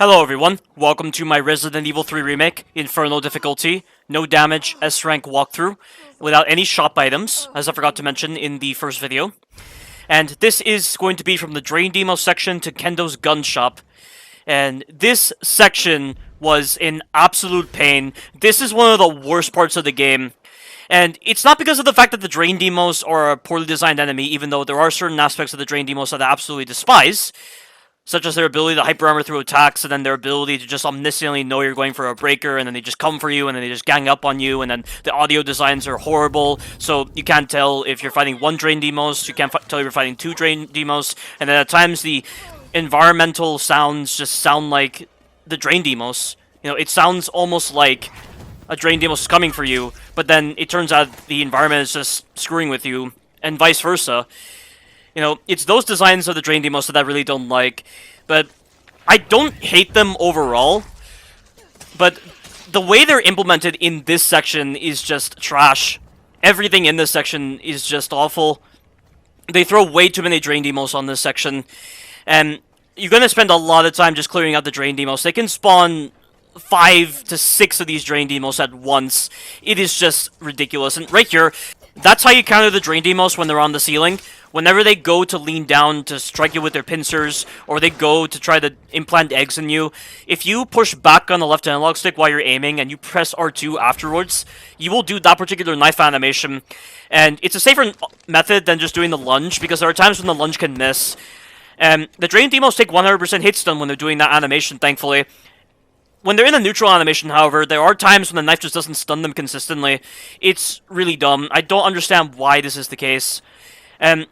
Hello everyone, welcome to my Resident Evil 3 Remake, Inferno difficulty, no damage, S-rank walkthrough, without any shop items, as I forgot to mention in the first video. And this is going to be from the Drain Deimos section to Kendo's gun shop. And this section was an absolute pain. This is one of the worst parts of the game. And it's not because of the fact that the Drain Deimos are a poorly designed enemy, even though there are certain aspects of the Drain Deimos that I absolutely despise, such as their ability to hyper armor through attacks, and then their ability to just omnisciently know you're going for a breaker, and then they just come for you, and then they just gang up on you, and then the audio designs are horrible, so you can't tell if you're fighting one Drain Deimos, you can't tell if you're fighting two Drain Deimos, and then at times the environmental sounds just sound like the Drain Deimos. You know, it sounds almost like a Drain Deimos is coming for you, but then it turns out the environment is just screwing with you, and vice versa. You know, it's those designs of the Drain Deimos that I really don't like, but I don't hate them overall, but the way they're implemented in this section is just trash. Everything in this section is just awful. They throw way too many Drain Deimos on this section, and you're gonna spend a lot of time just clearing out the Drain Deimos. They can spawn 5 to 6 of these Drain Deimos at once. It is just ridiculous, and right here, that's how you counter the Drain Deimos when they're on the ceiling. Whenever they go to lean down to strike you with their pincers, or they go to try to implant eggs in you, if you push back on the left analog stick while you're aiming and you press R2 afterwards, you will do that particular knife animation. And it's a safer method than just doing the lunge, because there are times when the lunge can miss. And the Drain Deimos take 100% hit stun when they're doing that animation, thankfully. When they're in a neutral animation, however, there are times when the knife just doesn't stun them consistently. It's really dumb. I don't understand why this is the case. And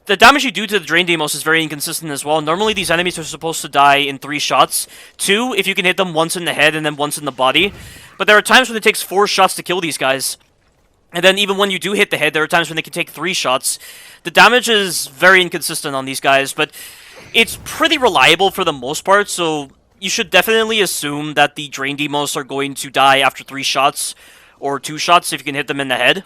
the damage you do to the Drain Deimos is very inconsistent as well. Normally, these enemies are supposed to die in 3 shots. 2, if you can hit them once in the head and then once in the body. But there are times when it takes 4 shots to kill these guys. And then even when you do hit the head, there are times when they can take 3 shots. The damage is very inconsistent on these guys, but it's pretty reliable for the most part, so you should definitely assume that the Drain Deimos are going to die after 3 shots, or 2 shots if you can hit them in the head.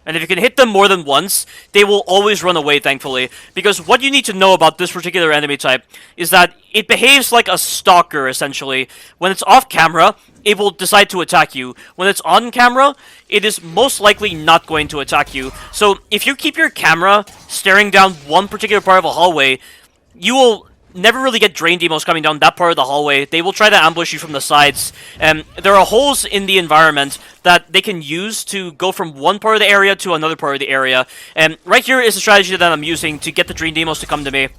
And if you can hit them more than once, they will always run away, thankfully. Because what you need to know about this particular enemy type is that it behaves like a stalker, essentially. When it's off camera, it will decide to attack you. When it's on camera, it is most likely not going to attack you. So if you keep your camera staring down one particular part of a hallway, you will never really get Drain Deimos coming down that part of the hallway. They will try to ambush you from the sides. And there are holes in the environment that they can use to go from one part of the area to another part of the area. And right here is the strategy that I'm using to get the Drain Deimos to come to me.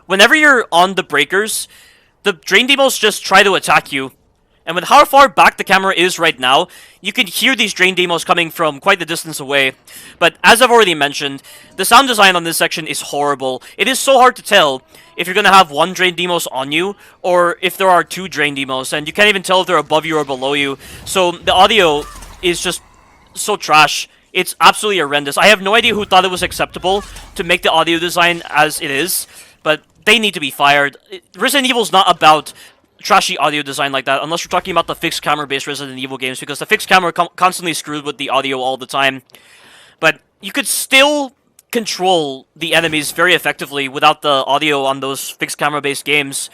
Whenever you're on the breakers, the Drain Deimos just try to attack you. And with how far back the camera is right now, you can hear these Drain Deimos coming from quite the distance away. But as I've already mentioned, the sound design on this section is horrible. It is so hard to tell if you're going to have one Drain Deimos on you, or if there are 2 Drain Deimos, and you can't even tell if they're above you or below you. So the audio is just so trash. It's absolutely horrendous. I have no idea who thought it was acceptable to make the audio design as it is, but they need to be fired. Resident Evil is not about trashy audio design like that, unless we're talking about the fixed camera-based Resident Evil games, because the fixed camera constantly screwed with the audio all the time. But you could still control the enemies very effectively without the audio on those fixed camera-based games.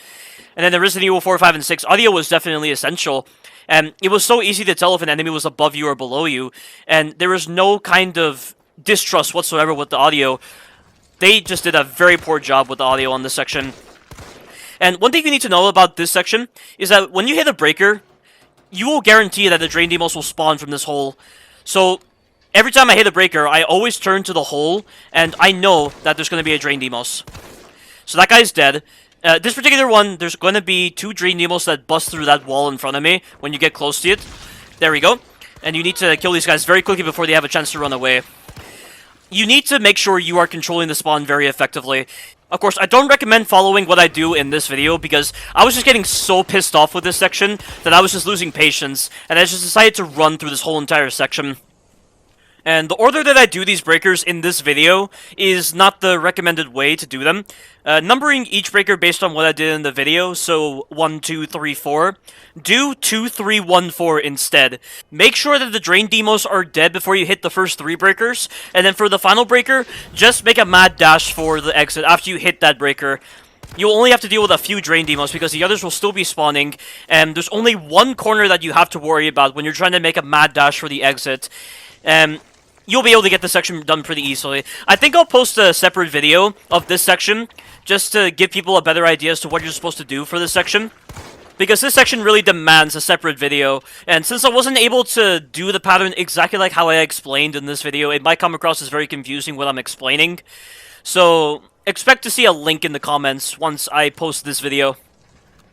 And then the Resident Evil 4, 5, and 6, audio was definitely essential. And it was so easy to tell if an enemy was above you or below you, and there was no kind of distrust whatsoever with the audio. They just did a very poor job with the audio on this section. And one thing you need to know about this section is that when you hit a breaker, you will guarantee that the Drain Deimos will spawn from this hole. So every time I hit a breaker, I always turn to the hole, and I know that there's going to be a Drain Deimos. So that guy's dead. This particular one, there's going to be 2 Drain Deimos that bust through that wall in front of me when you get close to it. There we go. And you need to kill these guys very quickly before they have a chance to run away. You need to make sure you are controlling the spawn very effectively. Of course, I don't recommend following what I do in this video, because I was just getting so pissed off with this section that I was just losing patience, and I just decided to run through this whole entire section. And the order that I do these breakers in this video is not the recommended way to do them. Numbering each breaker based on what I did in the video, so 1, 2, 3, 4. Do 2, 3, 1, 4 instead. Make sure that the Drain Deimos are dead before you hit the first 3 breakers, and then for the final breaker, just make a mad dash for the exit after you hit that breaker. you'll only have to deal with a few Drain Deimos because the others will still be spawning, and there's only one corner that you have to worry about when you're trying to make a mad dash for the exit. You'll be able to get this section done pretty easily. I think I'll post a separate video of this section just to give people a better idea as to what you're supposed to do for this section, because this section really demands a separate video, and since I wasn't able to do the pattern exactly like how I explained in this video, it might come across as very confusing what I'm explaining. So expect to see a link in the comments once I post this video.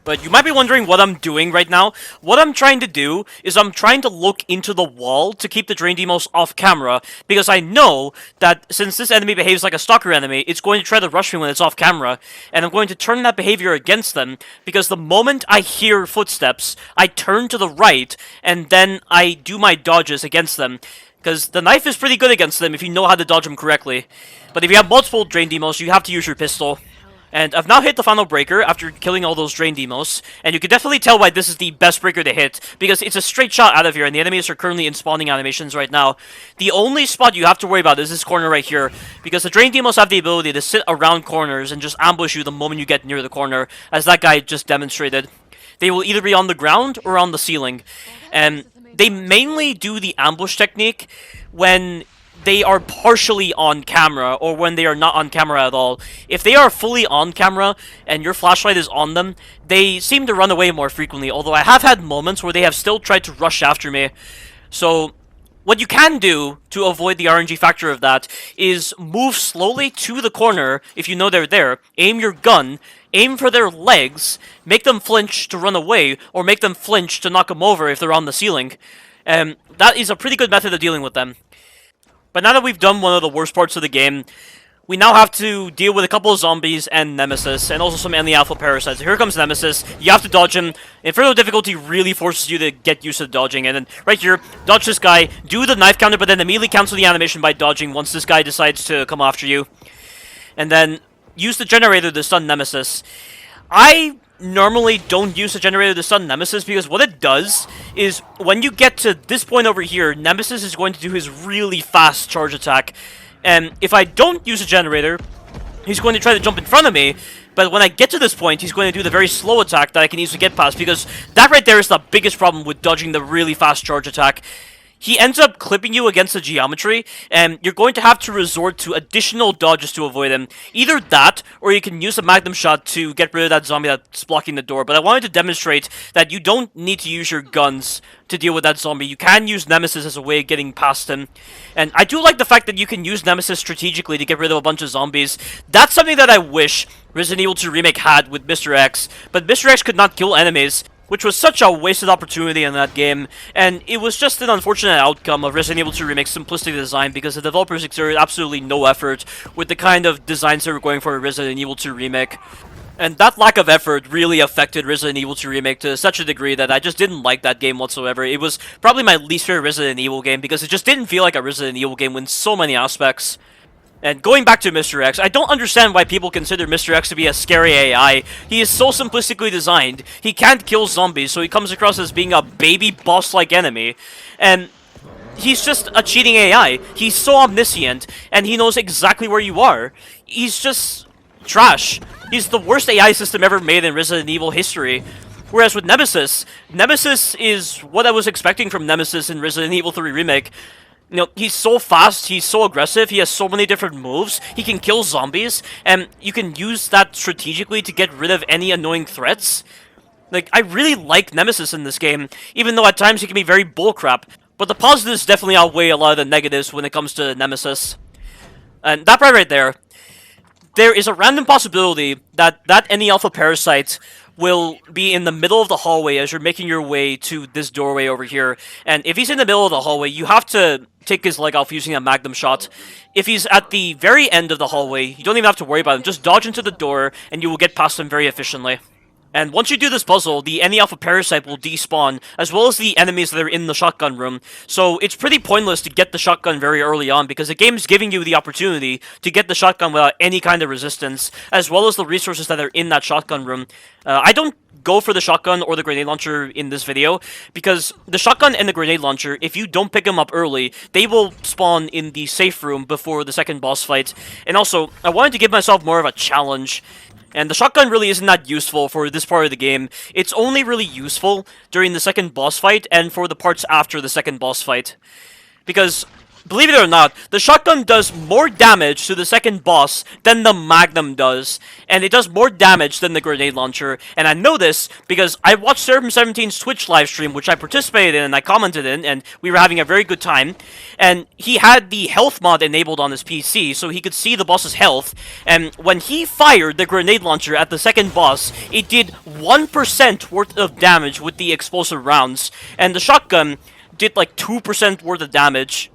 But you might be wondering what I'm doing right now. What I'm trying to do is I'm trying to look into the wall to keep the Drain Deimos off camera, because I know that since this enemy behaves like a stalker enemy, it's going to try to rush me when it's off camera, and I'm going to turn that behavior against them, because the moment I hear footsteps, I turn to the right, and then I do my dodges against them. Because the knife is pretty good against them if you know how to dodge them correctly. But if you have multiple Drain Deimos, you have to use your pistol. And I've now hit the final breaker after killing all those Drain Deimos, and you can definitely tell why this is the best breaker to hit, because it's a straight shot out of here, and the enemies are currently in spawning animations right now. The only spot you have to worry about is this corner right here, because the Drain Deimos have the ability to sit around corners and just ambush you the moment you get near the corner, as that guy just demonstrated. They will either be on the ground or on the ceiling, and they mainly do the ambush technique when they are partially on camera, or when they are not on camera at all. If they are fully on camera and your flashlight is on them, they seem to run away more frequently, although I have had moments where they have still tried to rush after me. So what you can do to avoid the RNG factor of that is move slowly to the corner if you know they're there, aim your gun, aim for their legs, make them flinch to run away, or make them flinch to knock them over if they're on the ceiling. That is a pretty good method of dealing with them. But now that we've done one of the worst parts of the game, we now have to deal with a couple of zombies and Nemesis, and also some anti-alpha parasites. Here comes Nemesis. You have to dodge him. Inferno difficulty really forces you to get used to dodging. And then right here, dodge this guy, do the knife counter, but then immediately cancel the animation by dodging once this guy decides to come after you. And then use the generator to stun Nemesis. I normally don't use the generator to stun Nemesis, because what it does is when you get to this point over here, Nemesis is going to do his really fast charge attack, and if I don't use a generator, he's going to try to jump in front of me, but when I get to this point, he's going to do the very slow attack that I can easily get past, because that right there is the biggest problem with dodging the really fast charge attack. He ends up clipping you against the geometry, and you're going to have to resort to additional dodges to avoid him. Either that, or you can use a magnum shot to get rid of that zombie that's blocking the door. But I wanted to demonstrate that you don't need to use your guns to deal with that zombie. You can use Nemesis as a way of getting past him. And I do like the fact that you can use Nemesis strategically to get rid of a bunch of zombies. That's something that I wish Resident Evil 2 Remake had with Mr. X. But Mr. X could not kill enemies, which was such a wasted opportunity in that game, and it was just an unfortunate outcome of Resident Evil 2 Remake's simplistic design, because the developers exerted absolutely no effort with the kind of designs they were going for in Resident Evil 2 Remake. And that lack of effort really affected Resident Evil 2 Remake to such a degree that I just didn't like that game whatsoever. It was probably my least favorite Resident Evil game, because it just didn't feel like a Resident Evil game in so many aspects. And going back to Mr. X, I don't understand why people consider Mr. X to be a scary AI. He is so simplistically designed. He can't kill zombies, so he comes across as being a baby boss-like enemy. And he's just a cheating AI. He's so omniscient, and he knows exactly where you are. He's just trash. He's the worst AI system ever made in Resident Evil history. Whereas with Nemesis, Nemesis is what I was expecting from Nemesis in Resident Evil 3 Remake. You know, he's so fast, he's so aggressive, he has so many different moves, he can kill zombies, and you can use that strategically to get rid of any annoying threats. Like, I really like Nemesis in this game, even though at times he can be very bullcrap, but the positives definitely outweigh a lot of the negatives when it comes to Nemesis. And that right there, there is a random possibility that any alpha parasite will be in the middle of the hallway as you're making your way to this doorway over here. And if he's in the middle of the hallway, you have to take his leg off using a magnum shot. If he's at the very end of the hallway, you don't even have to worry about him. Just dodge into the door, and you will get past him very efficiently. And once you do this puzzle, the any-alpha parasite will despawn, as well as the enemies that are in the shotgun room. So it's pretty pointless to get the shotgun very early on, because the game is giving you the opportunity to get the shotgun without any kind of resistance, as well as the resources that are in that shotgun room. I don't go for the shotgun or the grenade launcher in this video, because the shotgun and the grenade launcher, if you don't pick them up early, they will spawn in the safe room before the second boss fight. And also, I wanted to give myself more of a challenge. And the shotgun really isn't that useful for this part of the game. It's only really useful during the second boss fight and for the parts after the second boss fight. Because, believe it or not, the shotgun does more damage to the second boss than the Magnum does. And it does more damage than the grenade launcher. And I know this because I watched Seraphim17's Twitch livestream, which I participated in and I commented in, and we were having a very good time. And he had the health mod enabled on his PC, so he could see the boss's health. And when he fired the grenade launcher at the second boss, it did 1% worth of damage with the explosive rounds. And the shotgun did like 2% worth of damage.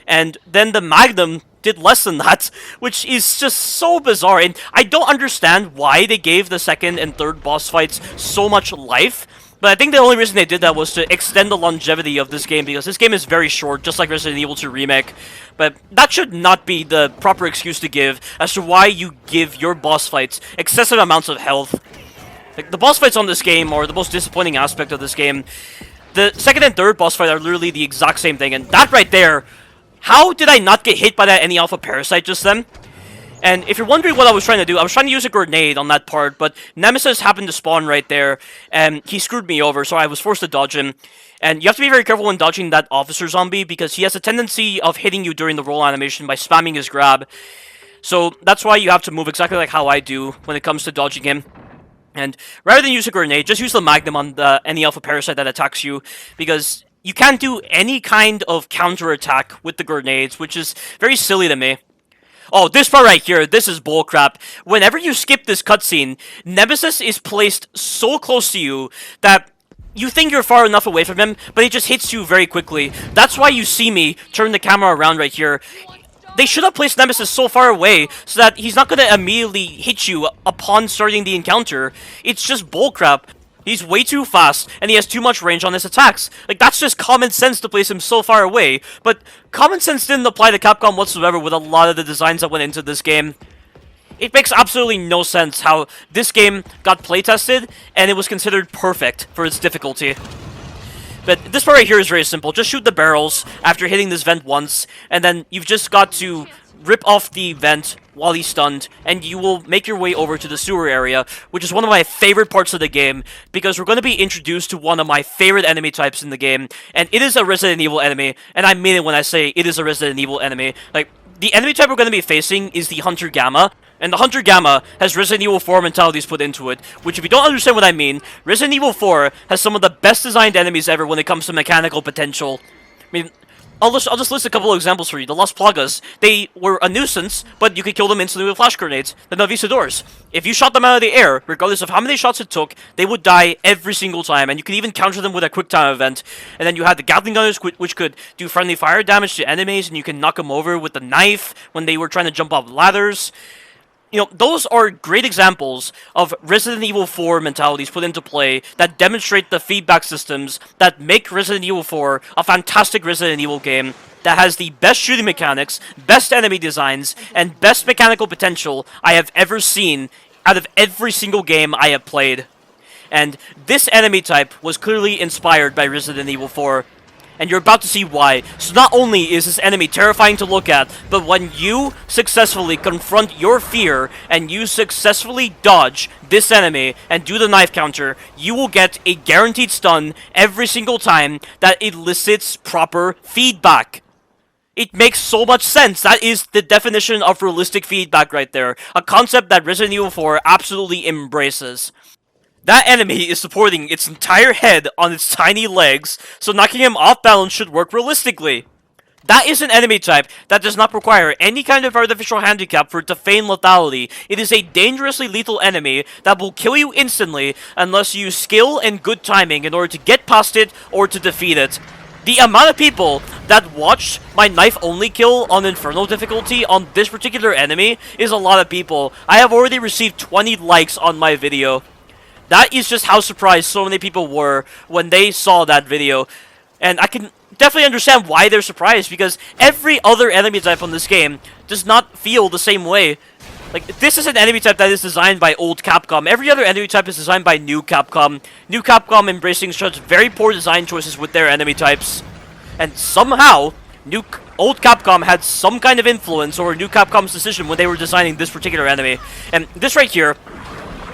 And then the Magnum did less than that, which is just so bizarre. And I don't understand why they gave the second and third boss fights so much life. But I think the only reason they did that was to extend the longevity of this game, because this game is very short, just like Resident Evil 2 Remake. But that should not be the proper excuse to give as to why you give your boss fights excessive amounts of health. Like, the boss fights on this game are the most disappointing aspect of this game. The second and third boss fight are literally the exact same thing, and that right there, how did I not get hit by that Any-Alpha Parasite just then? And if you're wondering what I was trying to do, I was trying to use a grenade on that part, but Nemesis happened to spawn right there, and he screwed me over, so I was forced to dodge him. And you have to be very careful when dodging that officer zombie, because he has a tendency of hitting you during the roll animation by spamming his grab. So that's why you have to move exactly like how I do when it comes to dodging him. And rather than use a grenade, just use the Magnum on the Any-Alpha Parasite that attacks you, because you can't do any kind of counter-attack with the grenades, which is very silly to me. Oh, this part right here, this is bullcrap. Whenever you skip this cutscene, Nemesis is placed so close to you that you think you're far enough away from him, but he just hits you very quickly. That's why you see me turn the camera around right here. They should have placed Nemesis so far away so that he's not going to immediately hit you upon starting the encounter. It's just bullcrap. He's way too fast, and he has too much range on his attacks. Like, that's just common sense to place him so far away, but common sense didn't apply to Capcom whatsoever with a lot of the designs that went into this game. It makes absolutely no sense how this game got playtested, and it was considered perfect for its difficulty. But this part right here is very simple. Just shoot the barrels after hitting this vent once, and then you've just got to rip off the vent while he's stunned, and you will make your way over to the sewer area, which is one of my favorite parts of the game, because we're going to be introduced to one of my favorite enemy types in the game, and it is a Resident Evil enemy, and I mean it when I say it is a Resident Evil enemy. Like, the enemy type we're going to be facing is the Hunter Gamma, and the Hunter Gamma has Resident Evil 4 mentalities put into it, which if you don't understand what I mean, Resident Evil 4 has some of the best designed enemies ever when it comes to mechanical potential. I mean, I'll just list a couple of examples for you. The Las Plagas, they were a nuisance, but you could kill them instantly with flash grenades. The Navisadors, if you shot them out of the air, regardless of how many shots it took, they would die every single time, and you could even counter them with a quick time event. And then you had the Gatling Gunners, which could do friendly fire damage to enemies, and you can knock them over with the knife when they were trying to jump off ladders. You know, those are great examples of Resident Evil 4 mentalities put into play that demonstrate the feedback systems that make Resident Evil 4 a fantastic Resident Evil game that has the best shooting mechanics, best enemy designs, and best mechanical potential I have ever seen out of every single game I have played. And this enemy type was clearly inspired by Resident Evil 4. And you're about to see why. So not only is this enemy terrifying to look at, but when you successfully confront your fear and you successfully dodge this enemy and do the knife counter, you will get a guaranteed stun every single time that elicits proper feedback. It makes so much sense. That is the definition of realistic feedback right there. A concept that Resident Evil 4 absolutely embraces. That enemy is supporting its entire head on its tiny legs, so knocking him off balance should work realistically. That is an enemy type that does not require any kind of artificial handicap for it to feign lethality. It is a dangerously lethal enemy that will kill you instantly unless you use skill and good timing in order to get past it or to defeat it. The amount of people that watched my knife-only kill on Inferno difficulty on this particular enemy is a lot of people. I have already received 20 likes on my video. That is just how surprised so many people were when they saw that video. And I can definitely understand why they're surprised, because every other enemy type on this game does not feel the same way. Like, this is an enemy type that is designed by old Capcom. Every other enemy type is designed by new Capcom. New Capcom embracing such very poor design choices with their enemy types. And somehow, old Capcom had some kind of influence over new Capcom's decision when they were designing this particular enemy. And this right here,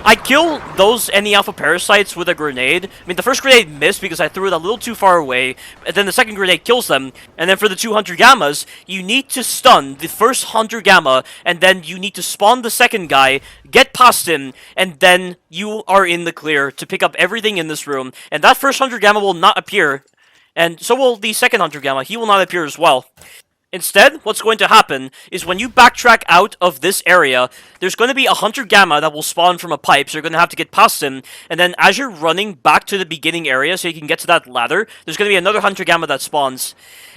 I kill those any alpha parasites with a grenade. I mean, the first grenade missed because I threw it a little too far away, and then the second grenade kills them. And then for the 2 Hunter Gammas, you need to stun the first Hunter Gamma, and then you need to spawn the second guy, get past him, and then you are in the clear to pick up everything in this room. And that first Hunter Gamma will not appear, and so will the second Hunter Gamma. He will not appear as well. Instead, what's going to happen is when you backtrack out of this area, there's going to be a Hunter Gamma that will spawn from a pipe, so you're going to have to get past him, and then as you're running back to the beginning area so you can get to that ladder, there's going to be another Hunter Gamma that spawns.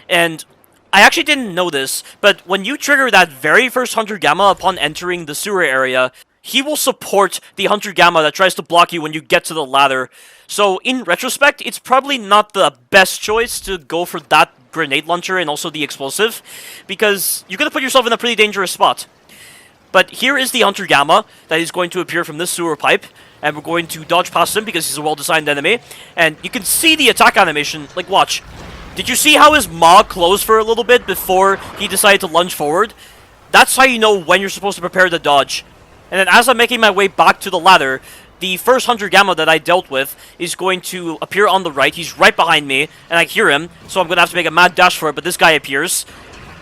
And I actually didn't know this, but when you trigger that very first Hunter Gamma upon entering the sewer area, he will support the Hunter Gamma that tries to block you when you get to the ladder. So, in retrospect, it's probably not the best choice to go for that grenade launcher and also the explosive, because you're going to put yourself in a pretty dangerous spot. But here is the Hunter Gamma that is going to appear from this sewer pipe, and we're going to dodge past him because he's a well-designed enemy. And you can see the attack animation, like watch. Did you see how his maw closed for a little bit before he decided to lunge forward? That's how you know when you're supposed to prepare to dodge. And then as I'm making my way back to the ladder, the first Hunter Gamma that I dealt with is going to appear on the right. He's right behind me, and I hear him, so I'm going to have to make a mad dash for it, but this guy appears.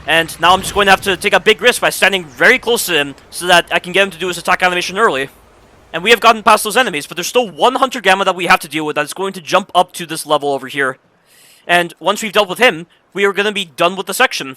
And now I'm just going to have to take a big risk by standing very close to him so that I can get him to do his attack animation early. And we have gotten past those enemies, but there's still one Hunter Gamma that we have to deal with that's going to jump up to this level over here. And once we've dealt with him, we are going to be done with the section.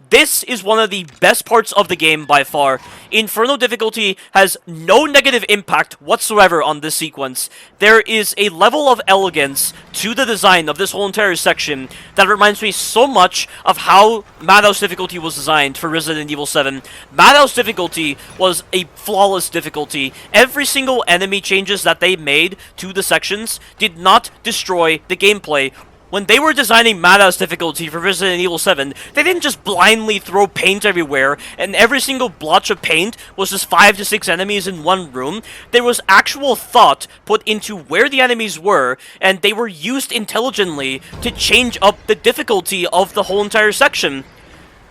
This is one of the best parts of the game by far. Inferno difficulty has no negative impact whatsoever on this sequence. There is a level of elegance to the design of this whole entire section that reminds me so much of how Madhouse difficulty was designed for Resident Evil 7. Madhouse difficulty was a flawless difficulty. Every single enemy changes that they made to the sections did not destroy the gameplay. When they were designing Madhouse difficulty for Resident Evil 7, they didn't just blindly throw paint everywhere, and every single blotch of paint was just 5 to 6 enemies in one room. There was actual thought put into where the enemies were, and they were used intelligently to change up the difficulty of the whole entire section.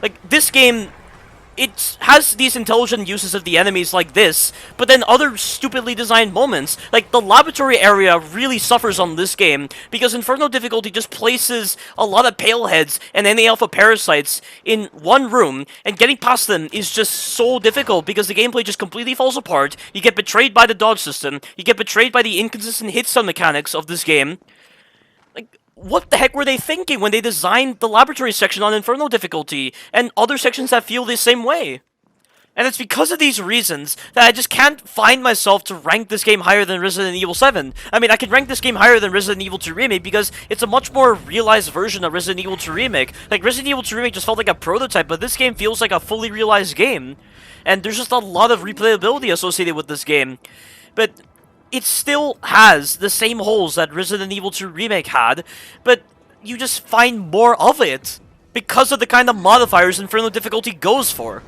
Like, this game, it has these intelligent uses of the enemies like this, but then other stupidly designed moments. Like, the laboratory area really suffers on this game, because Inferno difficulty just places a lot of pale heads and any alpha parasites in one room, and getting past them is just so difficult because the gameplay just completely falls apart. You get betrayed by the dodge system, you get betrayed by the inconsistent hit stun mechanics of this game. Like, what the heck were they thinking when they designed the laboratory section on Inferno difficulty, and other sections that feel the same way? And it's because of these reasons that I just can't find myself to rank this game higher than Resident Evil 7. I mean, I can rank this game higher than Resident Evil 2 Remake because it's a much more realized version of Resident Evil 2 Remake. Like, Resident Evil 2 Remake just felt like a prototype, but this game feels like a fully realized game. And there's just a lot of replayability associated with this game. But it still has the same holes that Resident Evil 2 Remake had, but you just find more of it because of the kind of modifiers Inferno difficulty goes for.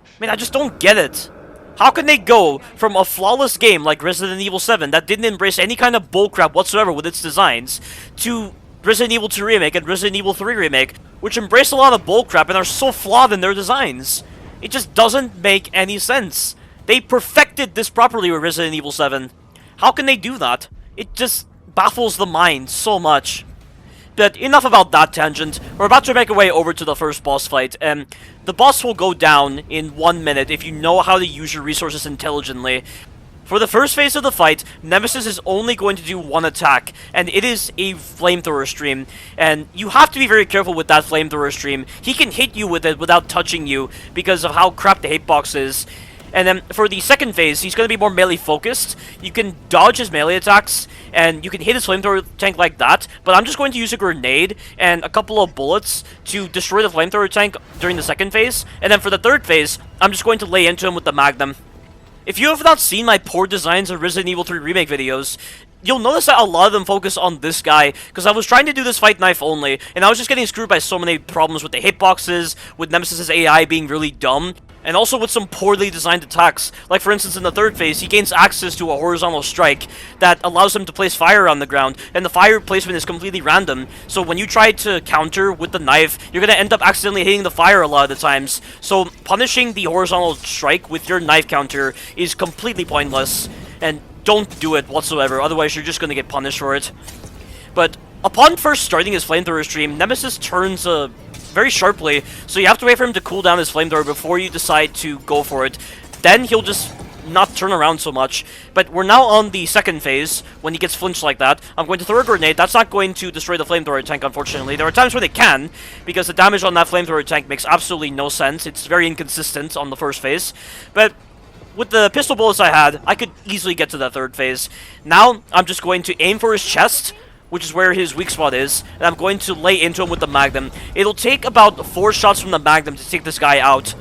I mean, I just don't get it. How can they go from a flawless game like Resident Evil 7 that didn't embrace any kind of bullcrap whatsoever with its designs, to Resident Evil 2 Remake and Resident Evil 3 Remake, which embrace a lot of bullcrap and are so flawed in their designs? It just doesn't make any sense. They perfected this properly with Resident Evil 7. How can they do that? It just baffles the mind so much. But enough about that tangent. We're about to make our way over to the first boss fight, and the boss will go down in 1 minute if you know how to use your resources intelligently. For the first phase of the fight, Nemesis is only going to do one attack, and it is a flamethrower stream. And you have to be very careful with that flamethrower stream. He can hit you with it without touching you because of how crap the hitbox is. And then for the second phase, he's going to be more melee focused. You can dodge his melee attacks, and you can hit his flamethrower tank like that. But I'm just going to use a grenade and a couple of bullets to destroy the flamethrower tank during the second phase. And then for the third phase, I'm just going to lay into him with the Magnum. If you have not seen my poor designs of Resident Evil 3 Remake videos, you'll notice that a lot of them focus on this guy, because I was trying to do this fight knife only, and I was just getting screwed by so many problems with the hitboxes, with Nemesis' AI being really dumb, and also with some poorly designed attacks. Like, for instance, in the third phase, he gains access to a horizontal strike that allows him to place fire on the ground, and the fire placement is completely random. So when you try to counter with the knife, you're going to end up accidentally hitting the fire a lot of the times. So punishing the horizontal strike with your knife counter is completely pointless. and don't do it whatsoever, otherwise you're just gonna get punished for it. But upon first starting his flamethrower stream, Nemesis turns very sharply, so you have to wait for him to cool down his flamethrower before you decide to go for it. Then he'll just not turn around so much. But we're now on the second phase, when he gets flinched like that. I'm going to throw a grenade. That's not going to destroy the flamethrower tank, unfortunately. There are times where they can, because the damage on that flamethrower tank makes absolutely no sense. It's very inconsistent on the first phase. But with the pistol bullets I had, I could easily get to that third phase. Now, I'm just going to aim for his chest, which is where his weak spot is, and I'm going to lay into him with the Magnum. It'll take about 4 shots from the Magnum to take this guy out.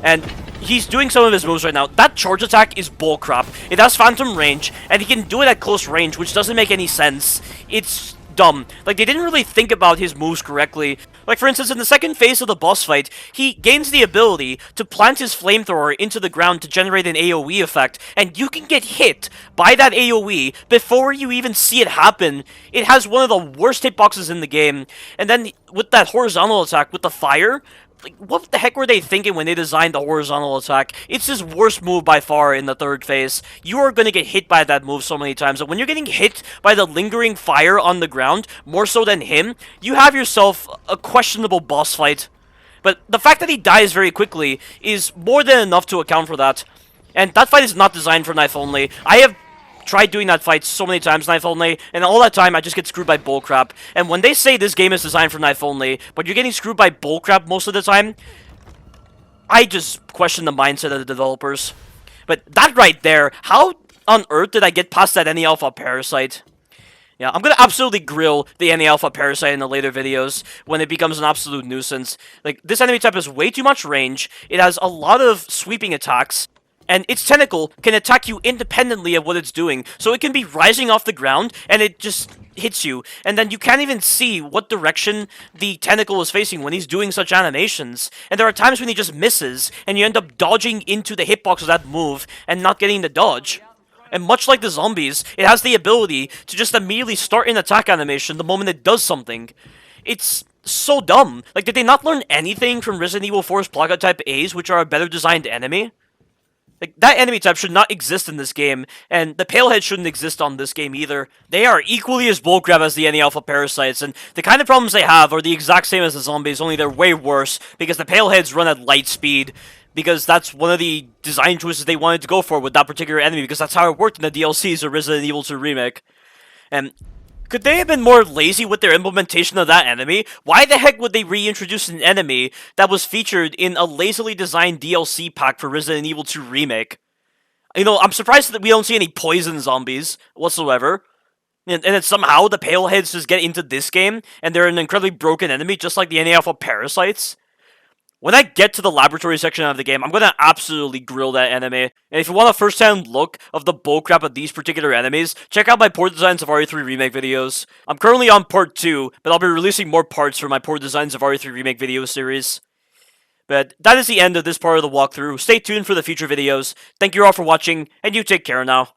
And he's doing some of his moves right now. That charge attack is bullcrap. It has phantom range, and he can do it at close range, which doesn't make any sense. It's dumb. Like, they didn't really think about his moves correctly. Like, for instance, in the second phase of the boss fight, he gains the ability to plant his flamethrower into the ground to generate an AoE effect, and you can get hit by that AoE before you even see it happen. It has one of the worst hitboxes in the game. And then, with that horizontal attack, with the fire, like, what the heck were they thinking when they designed the horizontal attack? It's his worst move by far in the third phase. You are going to get hit by that move so many times. And when you're getting hit by the lingering fire on the ground, more so than him, you have yourself a questionable boss fight. But the fact that he dies very quickly is more than enough to account for that. And that fight is not designed for knife only. I have tried doing that fight so many times, knife only, and all that time I just get screwed by bullcrap. And when they say this game is designed for knife only, but you're getting screwed by bullcrap most of the time, I just question the mindset of the developers. But that right there, how on earth did I get past that any alpha parasite? Yeah, I'm gonna absolutely grill the any alpha parasite in the later videos when it becomes an absolute nuisance. Like, this enemy type has way too much range, it has a lot of sweeping attacks, and its tentacle can attack you independently of what it's doing. So it can be rising off the ground, and it just hits you. And then you can't even see what direction the tentacle is facing when he's doing such animations. And there are times when he just misses, and you end up dodging into the hitbox of that move, and not getting the dodge. And much like the zombies, it has the ability to just immediately start an attack animation the moment it does something. It's so dumb. Like, did they not learn anything from Resident Evil 4's Plaga Type A's, which are a better designed enemy? Like, that enemy type should not exist in this game, and the Palehead shouldn't exist on this game either. They are equally as bullcrap as the Any-Alpha Parasites, and the kind of problems they have are the exact same as the zombies, only they're way worse, because the Paleheads run at light speed, because that's one of the design choices they wanted to go for with that particular enemy, because that's how it worked in the DLCs of Resident Evil 2 Remake. And could they have been more lazy with their implementation of that enemy? Why the heck would they reintroduce an enemy that was featured in a lazily designed DLC pack for Resident Evil 2 Remake? You know, I'm surprised that we don't see any poison zombies whatsoever. And then somehow the Paleheads just get into this game, and they're an incredibly broken enemy, just like the Any-Alpha Parasites. When I get to the laboratory section of the game, I'm gonna absolutely grill that enemy. And if you want a first-hand look of the bullcrap of these particular enemies, check out my Port Design Safari 3 Remake videos. I'm currently on part 2, but I'll be releasing more parts for my Port Design Safari 3 Remake video series. But that is the end of this part of the walkthrough. Stay tuned for the future videos. Thank you all for watching, and you take care now.